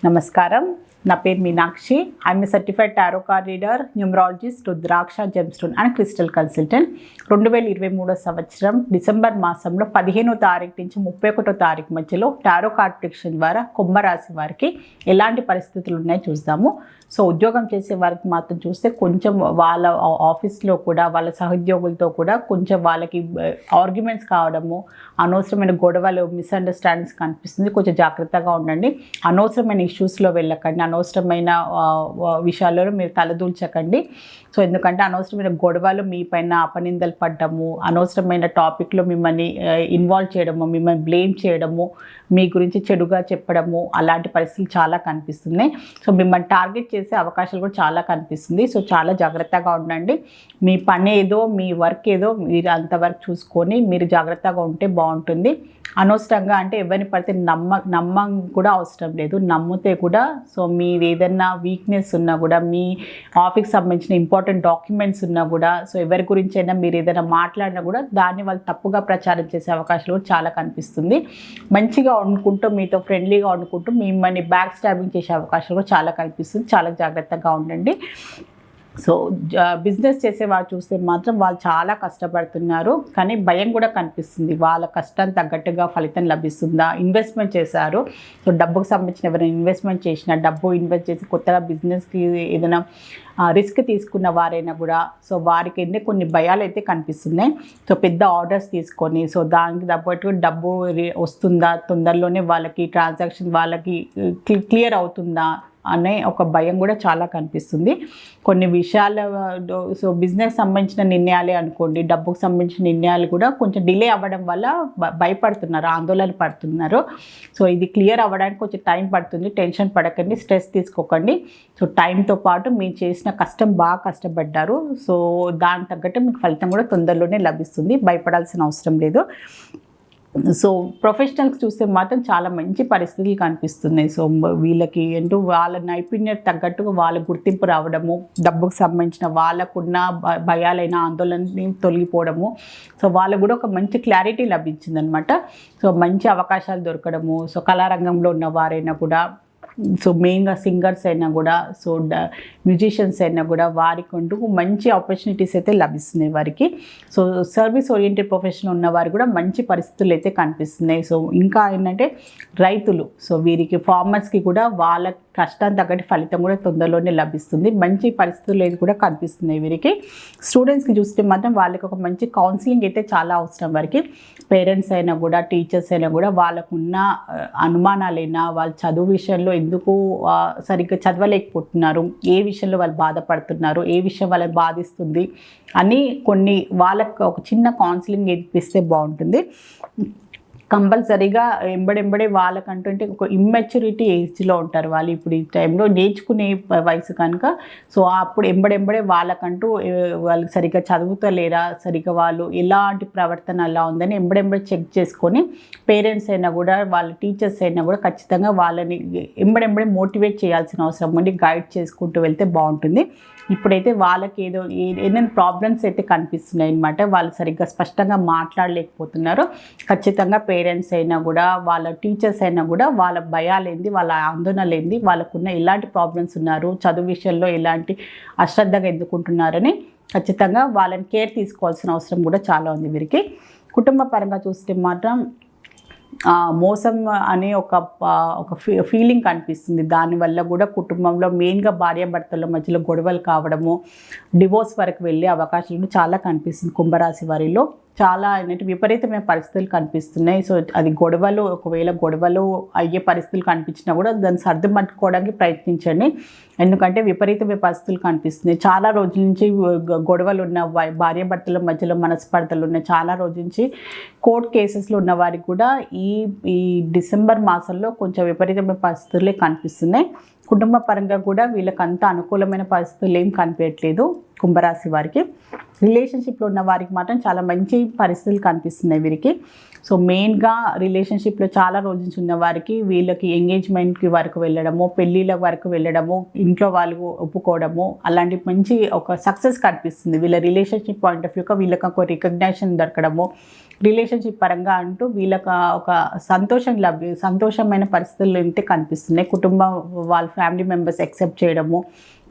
నమస్కారం. నా పేరు Meenakshi. I'm a certified tarot card reader, numerologist, rudraksha, gemstone and crystal consultant. 2023 సంవత్సరం డిసెంబర్ మాసంలో 15వ తారీఖు నుంచి 31వ తారీఖు మధ్యలో టారో కార్డ్ ప్రిడిక్షన్ ద్వారా కుంభరాశి వారికి ఎలాంటి పరిస్థితులు ఉన్నాయో చూద్దాము. సో ఉద్యోగం చేసే వారికి మాత్రం చూస్తే కొంచెం వాళ్ళ ఆఫీస్లో కూడా వాళ్ళ సహోద్యోగులతో కూడా కొంచెం వాళ్ళకి ఆర్గ్యుమెంట్స్ కావడము, అనవసరమైన గొడవలు, మిస్అండర్స్టాండింగ్స్ కనిపిస్తుంది. కొంచెం జాగ్రత్తగా ఉండండి. అనవసరమైన ఇష్యూస్లో వెళ్ళకండి, అనవసరమైన విషయాల్లో మీరు తలదూల్చకండి. సో ఎందుకంటే అనవసరమైన గొడవలు, మీ పైన అపనిందలు పడ్డము, అనవసరమైన టాపిక్లో మిమ్మల్ని ఇన్వాల్వ్ చేయడము, మిమ్మల్ని బ్లేమ్ చేయడము, మీ గురించి చెడుగా చెప్పడము, అలాంటి పరిస్థితులు చాలా కనిపిస్తున్నాయి. సో మిమ్మల్ని టార్గెట్ చేసే అవకాశాలు కూడా చాలా కనిపిస్తుంది. సో చాలా జాగ్రత్తగా ఉండండి. మీ పని ఏదో, మీ వర్క్ ఏదో మీరు అంతవరకు చూసుకొని మీరు జాగ్రత్తగా ఉంటే బాగుంటుంది. అనవసరంగా అంటే ఎవరిని పడితే నమ్మం కూడా అవసరం లేదు. నమ్మితే కూడా సో మీరు ఏదైనా వీక్నెస్ ఉన్నా కూడా, మీ ఆఫీస్కి సంబంధించిన ఇంపార్టెంట్ డాక్యుమెంట్స్ ఉన్నా కూడా, సో ఎవరి గురించి అయినా మీరు ఏదైనా మాట్లాడినా కూడా దాన్ని వాళ్ళు తప్పుగా ప్రచారం చేసే అవకాశాలు కూడా చాలా కనిపిస్తుంది. మంచిగా వండుకుంటూ, మీతో ఫ్రెండ్లీగా వండుకుంటూ మిమ్మల్ని బ్యాక్ స్టాబింగ్ చేసే అవకాశాలు కూడా చాలా కనిపిస్తుంది. చాలా జాగ్రత్తగా ఉండండి. సో బిజినెస్ చేసేవాళ్ళు చూస్తే మాత్రం వాళ్ళు చాలా కష్టపడుతున్నారు, కానీ భయం కూడా కనిపిస్తుంది. వాళ్ళ కష్టానికి తగ్గట్టుగా ఫలితం లభిస్తుందా? ఇన్వెస్ట్మెంట్ చేశారు, సో డబ్బుకు సంబంధించిన ఎవరైనా ఇన్వెస్ట్మెంట్ చేసిన డబ్బు ఇన్వెస్ట్ చేసి కొత్తగా బిజినెస్కి ఏదైనా రిస్క్ తీసుకున్న వారైనా కూడా సో వారికి కొన్ని భయాలు అయితే కనిపిస్తున్నాయి. సో పెద్ద ఆర్డర్స్ తీసుకొని సో దానికి తగ్గట్టు డబ్బు వస్తుందా, తొందరలోనే వాళ్ళకి ట్రాన్సాక్షన్ వాళ్ళకి క్లియర్ అవుతుందా అనే ఒక భయం కూడా చాలా కనిపిస్తుంది. కొన్ని విషయాలు సో బిజినెస్ సంబంధించిన నిర్ణయాలే అనుకోండి, డబ్బుకు సంబంధించిన నిర్ణయాలు కూడా కొంచెం డిలే అవ్వడం వల్ల భయపడుతున్నారు, ఆందోళన పడుతున్నారు. సో ఇది క్లియర్ అవ్వడానికి కొంచెం టైం పడుతుంది. టెన్షన్ పడకండి, స్ట్రెస్ తీసుకోకండి. సో టైంతో పాటు మీరు చేసిన కష్టం, బాగా కష్టపడ్డారు, సో దానికి తగ్గట్టు మీకు ఫలితం కూడా తొందరలోనే లభిస్తుంది. భయపడాల్సిన అవసరం లేదు. సో ప్రొఫెషనల్స్ చూస్తే మాత్రం చాలా మంచి పరిస్థితులు కనిపిస్తున్నాయి. సో వీళ్ళకి ఏంటో వాళ్ళ నైపుణ్యత తగ్గట్టుగా వాళ్ళ గుర్తింపు రావడము, డబ్బుకు సంబంధించిన వాళ్ళకున్న భయాలైన ఆందోళనని తొలగిపోవడము, సో వాళ్ళకు కూడా ఒక మంచి క్లారిటీ లభించిందనమాట. సో మంచి అవకాశాలు దొరకడము, సో కళారంగంలో ఉన్న వారైనా కూడా, సో మెయిన్గా సింగర్స్ అయినా కూడా, సో మ్యూజిషియన్స్ అయినా కూడా వారికి అంటూ మంచి ఆపర్చునిటీస్ అయితే లభిస్తున్నాయి వారికి. సో సర్వీస్ ఓరియంటెడ్ ప్రొఫెషన్ ఉన్నవారు కూడా మంచి పరిస్థితులు అయితే కనిపిస్తున్నాయి. సో ఇంకా ఏంటంటే రైతులు, సో వీరికి ఫార్మర్స్కి కూడా వాళ్ళ కష్టాన్ని తగ్గట్టు ఫలితం కూడా తొందరలోనే లభిస్తుంది. మంచి పరిస్థితులు అయితే కూడా కనిపిస్తున్నాయి వీరికి. స్టూడెంట్స్కి చూస్తే మాత్రం వాళ్ళకి ఒక మంచి కౌన్సిలింగ్ అయితే చాలా అవసరం. వారికి పేరెంట్స్ అయినా కూడా, టీచర్స్ అయినా కూడా వాళ్ళకున్న అనుమానాలైనా, వాళ్ళ చదువు విషయంలో ఎందుకు సరిగ్గా చదవలేకపోతున్నారు, ఏ విషయంలో వాళ్ళు బాధపడుతున్నారు, ఏ విషయం వాళ్ళని బాధిస్తుంది అని కొన్ని వాళ్ళకు ఒక చిన్న కౌన్సిలింగ్ ఇప్పిస్తే బాగుంటుంది. కంపల్సరీగా ఎంబడెంబడే వాళ్ళకంటే ఒక ఇమ్మెచ్యూరిటీ ఏజ్లో ఉంటారు వాళ్ళు ఇప్పుడు ఈ టైంలో, నేర్చుకునే వయసు కనుక. సో అప్పుడు ఎంబడెంబడే వాళ్ళకంటూ వాళ్ళు సరిగ్గా చదువుతలేరా, సరిగ్గా వాళ్ళు ఎలాంటి ప్రవర్తన అలా ఉందని ఎంబడెంబడే చెక్ చేసుకొని పేరెంట్స్ అయినా కూడా, వాళ్ళ టీచర్స్ అయినా కూడా ఖచ్చితంగా వాళ్ళని ఎంబడెంబడే మోటివేట్ చేయాల్సిన అవసరం ఉండి గైడ్ చేసుకుంటూ వెళ్తే బాగుంటుంది. ఇప్పుడైతే వాళ్ళకి ఏదైనా ప్రాబ్లమ్స్ అయితే కనిపిస్తున్నాయి అన్నమాట. వాళ్ళు సరిగ్గా స్పష్టంగా మాట్లాడలేకపోతున్నారు. ఖచ్చితంగా పేరెంట్స్ అయినా కూడా, వాళ్ళ టీచర్స్ అయినా కూడా వాళ్ళ భయాలేంది, వాళ్ళ ఆందోళనలు ఏంది, వాళ్ళకున్న ఎలాంటి ప్రాబ్లమ్స్ ఉన్నారు, చదువు విషయంలో ఎలాంటి అశ్రద్ధగా ఎందుకుంటున్నారని ఖచ్చితంగా వాళ్ళని కేర్ తీసుకోవాల్సిన అవసరం కూడా చాలా ఉంది వీరికి. కుటుంబ పరంగా చూస్తే మాత్రం మోసం అనే ఒక ఫీలింగ్ కనిపిస్తుంది. దానివల్ల కూడా కుటుంబంలో మెయిన్గా భార్యాభర్తల మధ్యలో గొడవలు కావడము, డివోర్స్ వరకు వెళ్ళే అవకాశాలు చాలా కనిపిస్తుంది కుంభరాశి వారిలో. చాలా ఏంటంటే విపరీతమైన పరిస్థితులు కనిపిస్తున్నాయి. సో అది గొడవలు, ఒకవేళ గొడవలు అయ్యే పరిస్థితులు కనిపించినా కూడా దాన్ని సర్దుమట్టుకోవడానికి ప్రయత్నించండి. ఎందుకంటే విపరీతమైన పరిస్థితులు కనిపిస్తున్నాయి. చాలా రోజుల నుంచి గొడవలు ఉన్న భార్యాభర్తల మధ్యలో మనస్పర్ధలు ఉన్నాయి. చాలా రోజుల నుంచి కోర్టు కేసెస్లో ఉన్న వారికి కూడా ఈ డిసెంబర్ మాసంలో కొంచెం విపరీతమైన పరిస్థితులే కనిపిస్తున్నాయి. కుటుంబ పరంగా కూడా వీళ్ళకంత అనుకూలమైన పరిస్థితులు ఏం కనిపించట్లేదు. కుంభరాశి వారికి. రిలేషన్షిప్లో ఉన్న వారికి మాత్రం చాలా మంచి పరిస్థితులు కనిపిస్తున్నాయి వీరికి. సో మెయిన్గా రిలేషన్షిప్లో చాలా రోజు నుంచి ఉన్న వారికి వీళ్ళకి ఎంగేజ్మెంట్కి వరకు వెళ్ళడము, పెళ్ళిళ్ళ వరకు వెళ్ళడము, ఇంట్లో వాళ్ళు ఒప్పుకోవడము, అలాంటి మంచి ఒక సక్సెస్ కనిపిస్తుంది. వీళ్ళ రిలేషన్షిప్ పాయింట్ ఆఫ్ వ్యూగా వీళ్ళకి ఒక రికగ్నైజేషన్ దొరకడము, రిలేషన్షిప్ పరంగా అంటూ వీళ్ళకి ఒక సంతోషమైన పరిస్థితులు అయితే కనిపిస్తున్నాయి. కుటుంబం వాళ్ళ ఫ్యామిలీ మెంబర్స్ యాక్సెప్ట్ చేయడము,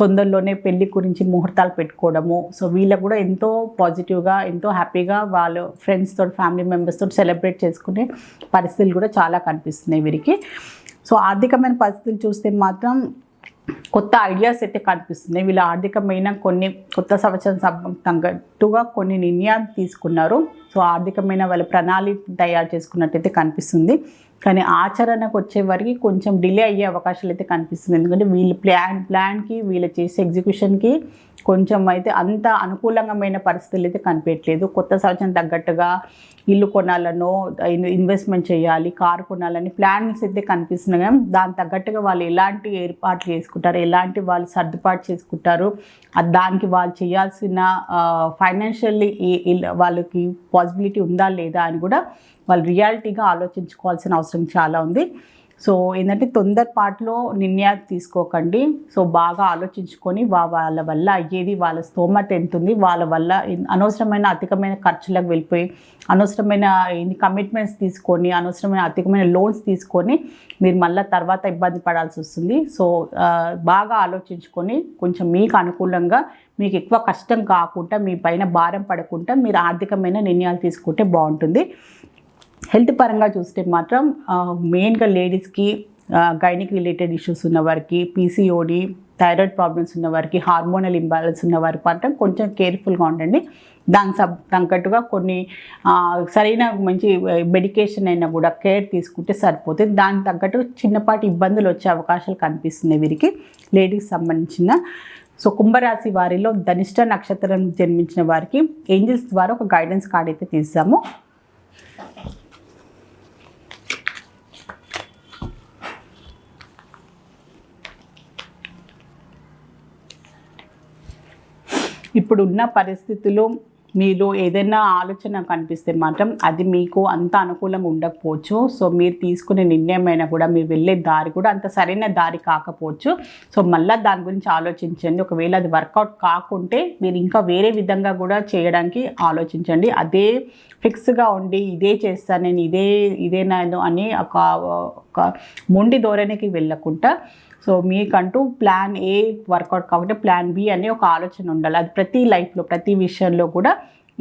తొందరలోనే పెళ్లి గురించి ముహూర్తాలు పెట్టుకోవడము. సో వీళ్ళకు కూడా ఎంతో పాజిటివ్గా, ఎంతో హ్యాపీగా వాళ్ళు ఫ్రెండ్స్ తోటి, ఫ్యామిలీ మెంబర్స్ తోటి సెలబ్రేట్ చేసుకునే పరిస్థితులు కూడా చాలా కనిపిస్తున్నాయి వీరికి. సో ఆర్థికమైన పరిస్థితులు చూస్తే మాత్రం కొత్త ఐడియాస్ అయితే కనిపిస్తున్నాయి. వీళ్ళ ఆర్థికమైన కొన్ని కొత్త సంవత్సరం తగ్గట్టుగా కొన్ని నిర్ణయాలు తీసుకున్నారు. సో ఆర్థికమైన వాళ్ళ ప్రణాళిక తయారు చేసుకున్నట్టయితే కనిపిస్తుంది. కానీ ఆచరణకు వచ్చే వరకు కొంచెం డిలే అయ్యే అవకాశాలు అయితే కనిపిస్తుంది. ఎందుకంటే వీళ్ళు ప్లాన్కి వీళ్ళు చేసే ఎగ్జిక్యూషన్కి కొంచెం అయితే అంత అనుకూలంగా పరిస్థితులు అయితే కనిపించట్లేదు. కొత్త సంవత్సరం తగ్గట్టుగా ఇల్లు కొనాలనో, ఇన్వెస్ట్మెంట్ చేయాలి, కారు కొనాలని ప్లాన్స్ అయితే కనిపిస్తున్నాయి. కానీ దాని తగ్గట్టుగా వాళ్ళు ఎలాంటి ఏర్పాట్లు చేసుకుంటారు, ఎలాంటి వాళ్ళు సర్దుబాటు చేసుకుంటారు, దానికి వాళ్ళు చేయాల్సిన ఫైనాన్షియల్లీ వాళ్ళకి పాసిబిలిటీ ఉందా లేదా అని కూడా వాళ్ళు రియాలిటీగా ఆలోచించుకోవాల్సిన అవసరం చాలా ఉంది. సో ఏంటంటే తొందరపాటులో నిర్ణయాలు తీసుకోకండి. సో బాగా ఆలోచించుకొని వాళ్ళ వల్ల అయ్యేది, వాళ్ళ స్తోమత ఎంత ఉంది, వాళ్ళ వల్ల అనవసరమైన అధికమైన ఖర్చులకు వెళ్ళిపోయి అనవసరమైన కమిట్మెంట్స్ తీసుకొని అనవసరమైన అధికమైన లోన్స్ తీసుకొని మీరు మళ్ళీ తర్వాత ఇబ్బంది పడాల్సి వస్తుంది. సో బాగా ఆలోచించుకొని కొంచెం మీకు అనుకూలంగా, మీకు ఎక్కువ కష్టం కాకుండా, మీ పైన భారం పడకుండా మీరు ఆర్థికమైన నిర్ణయాలు తీసుకుంటే బాగుంటుంది. హెల్త్ పరంగా చూస్తే మాత్రం మెయిన్గా లేడీస్కి గైనిక్ రిలేటెడ్ ఇష్యూస్ ఉన్నవారికి, పీసీఓడి, థైరాయిడ్ ప్రాబ్లమ్స్ ఉన్నవారికి, హార్మోనల్ ఇంబ్యాలెన్స్ ఉన్నవారికి మాత్రం కొంచెం కేర్ఫుల్గా ఉండండి. దానికి తగ్గట్టుగా కొన్ని సరైన మంచి మెడికేషన్ అయినా కూడా కేర్ తీసుకుంటే సరిపోతుంది. దానికి తగ్గట్టు చిన్నపాటి ఇబ్బందులు వచ్చే అవకాశాలు కనిపిస్తున్నాయి వీరికి, లేడీస్ సంబంధించిన. సో కుంభరాశి వారిలో ధనిష్ట నక్షత్రం జన్మించిన వారికి ఏంజల్స్ ద్వారా ఒక గైడెన్స్ కార్డ్ అయితే తీసాము. ఇప్పుడున్న పరిస్థితుల్లో మీలో ఏదైనా ఆలోచన కనిపిస్తే మాత్రం అది మీకు అంత అనుకూలంగా ఉండకపోవచ్చు. సో మీరు తీసుకునే నిర్ణయం అయినా కూడా, మీరు వెళ్ళే దారి కూడా అంత సరైన దారి కాకపోవచ్చు. సో మళ్ళీ దాని గురించి ఆలోచించండి. ఒకవేళ అది వర్కౌట్ కాకుంటే మీరు ఇంకా వేరే విధంగా కూడా చేయడానికి ఆలోచించండి. అదే ఫిక్స్గా ఉండి ఇదే చేస్తాను నేను, ఇదేనాను అని ఒక మొండి ధోరణికి వెళ్ళకుండా, సో మీకంటూ ప్లాన్ ఏ వర్కౌట్ కాకుంటే ప్లాన్ బి అనే ఒక ఆలోచన ఉండాలి. అది ప్రతి లైఫ్లో, ప్రతి విషయంలో కూడా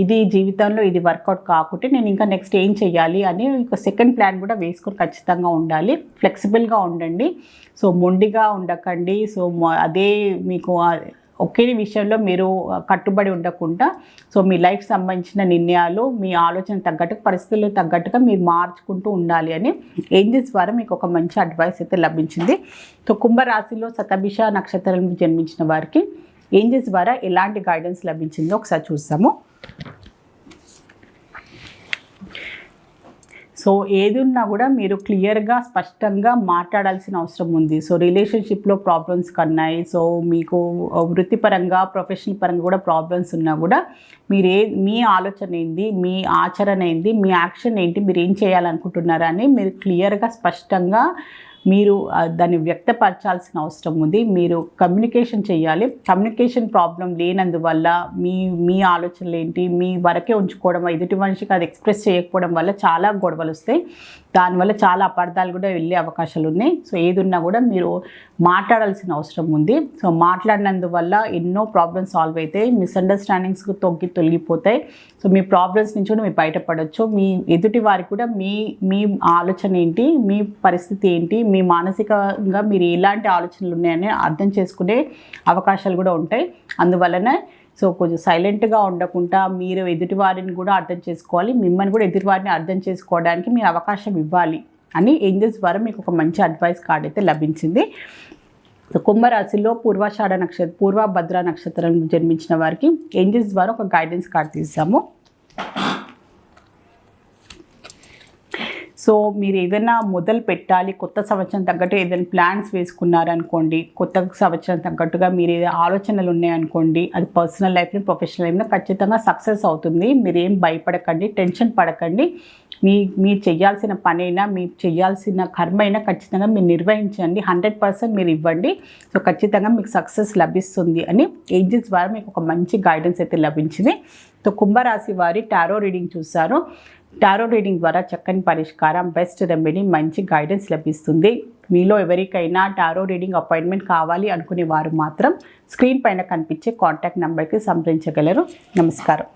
ఇది జీవితంలో ఇది వర్కౌట్ కాకుంటే నేను ఇంకా నెక్స్ట్ ఏం చేయాలి అని ఒక సెకండ్ ప్లాన్ కూడా వేసుకొని ఖచ్చితంగా ఉండాలి. ఫ్లెక్సిబుల్గా ఉండండి. సో మొండిగా ఉండకండి. సో అదే మీకు ఒకే విషయంలో మీరు కట్టుబడి ఉండకుండా, సో మీ లైఫ్ సంబంధించిన నిర్ణయాలు మీ ఆలోచన తగ్గట్టుగా, పరిస్థితులకు తగ్గట్టుగా మీరు మార్చుకుంటూ ఉండాలి అని ఏంజల్స్ ద్వారా మీకు ఒక మంచి అడ్వైస్ అయితే లభించింది. సో కుంభరాశిలో శతభిష నక్షత్రం జన్మించిన వారికి ఏంజల్స్ ద్వారా ఎలాంటి గైడెన్స్ లభించిందో ఒకసారి చూస్తాము. సో ఏది ఉన్నా కూడా మీరు క్లియర్గా, స్పష్టంగా మాట్లాడాల్సిన అవసరం ఉంది. సో రిలేషన్షిప్లో ప్రాబ్లమ్స్ కన్నాయి, సో మీకు వృత్తిపరంగా, ప్రొఫెషనల్ పరంగా కూడా ప్రాబ్లమ్స్ ఉన్నా కూడా మీ ఆలోచన ఏంది, మీ ఆచరణ ఏంది, మీ యాక్షన్ ఏంటి, మీరు ఏం చేయాలనుకుంటున్నారని మీరు క్లియర్గా, స్పష్టంగా మీరు దాన్ని వ్యక్తపరచాల్సిన అవసరం ఉంది. మీరు కమ్యూనికేషన్ చేయాలి. కమ్యూనికేషన్ ప్రాబ్లం లేనందువల్ల మీ ఆలోచనలు ఏంటి, మీ వరకే ఉంచుకోవడం, ఎదుటి మనిషికి అది ఎక్స్ప్రెస్ చేయకపోవడం వల్ల చాలా గొడవలు వస్తాయి. దానివల్ల చాలా అపార్థాలు కూడా వెళ్ళే అవకాశాలు ఉన్నాయి. సో ఏది ఉన్నా కూడా మీరు మాట్లాడాల్సిన అవసరం ఉంది. సో మాట్లాడినందువల్ల ఎన్నో ప్రాబ్లమ్స్ సాల్వ్ అవుతాయి, మిస్అండర్స్టాండింగ్స్కి తొలగిపోతాయి. సో మీ ప్రాబ్లమ్స్ నుంచి కూడా మీరు బయటపడవచ్చు. మీ ఎదుటి వారికి కూడా మీ ఆలోచన ఏంటి, మీ పరిస్థితి ఏంటి, మీ మానసికంగా మీరు ఎలాంటి ఆలోచనలు ఉన్నాయని అర్థం చేసుకునే అవకాశాలు కూడా ఉంటాయి. అందువలన సో కొంచెం సైలెంట్గా ఉండకుండా మీరు ఎదుటి వారిని కూడా అర్థం చేసుకోవాలి, మిమ్మల్ని కూడా ఎదుటి వారిని అర్థం చేసుకోవడానికి మీరు అవకాశం ఇవ్వాలి అని ఏంజల్స్ ద్వారా మీకు ఒక మంచి అడ్వైస్ కార్డ్ అయితే లభించింది. కుంభరాశిలో పూర్వభద్ర నక్షత్రం జన్మించిన వారికి ఏంజల్స్ ద్వారా ఒక గైడెన్స్ కార్డ్ తీసాము. సో మీరు ఏదైనా మొదలు పెట్టాలి, కొత్త సంవత్సరం తగ్గట్టు ఏదైనా ప్లాన్స్ వేసుకున్నారనుకోండి, కొత్త సంవత్సరం తగ్గట్టుగా మీరు ఏదైనా ఆలోచనలు ఉన్నాయనుకోండి, అది పర్సనల్ లైఫ్ని ప్రొఫెషనల్ లైఫ్ని ఖచ్చితంగా సక్సెస్ అవుతుంది. మీరేం భయపడకండి, టెన్షన్ పడకండి. మీరు చేయాల్సిన పనైనా, మీరు చేయాల్సిన కర్మ అయినా ఖచ్చితంగా మీరు నిర్వహించండి. 100% మీరు ఇవ్వండి. సో ఖచ్చితంగా మీకు సక్సెస్ లభిస్తుంది అని ఏంజెల్స్ ద్వారా మీకు ఒక మంచి గైడెన్స్ అయితే లభించింది. సో కుంభరాశి వారి టారో రీడింగ్ చూశారు. టారో రీడింగ్ ద్వారా చక్కని పరిష్కారం, బెస్ట్ రెమెడీ, మంచి గైడెన్స్ లభిస్తుంది. మీలో ఎవరికైనా టారో రీడింగ్ అపాయింట్మెంట్ కావాలి అనుకునే వారు మాత్రం స్క్రీన్ పైన కనిపించే కాంటాక్ట్ నెంబర్కి సంప్రదించగలరు. నమస్కారం.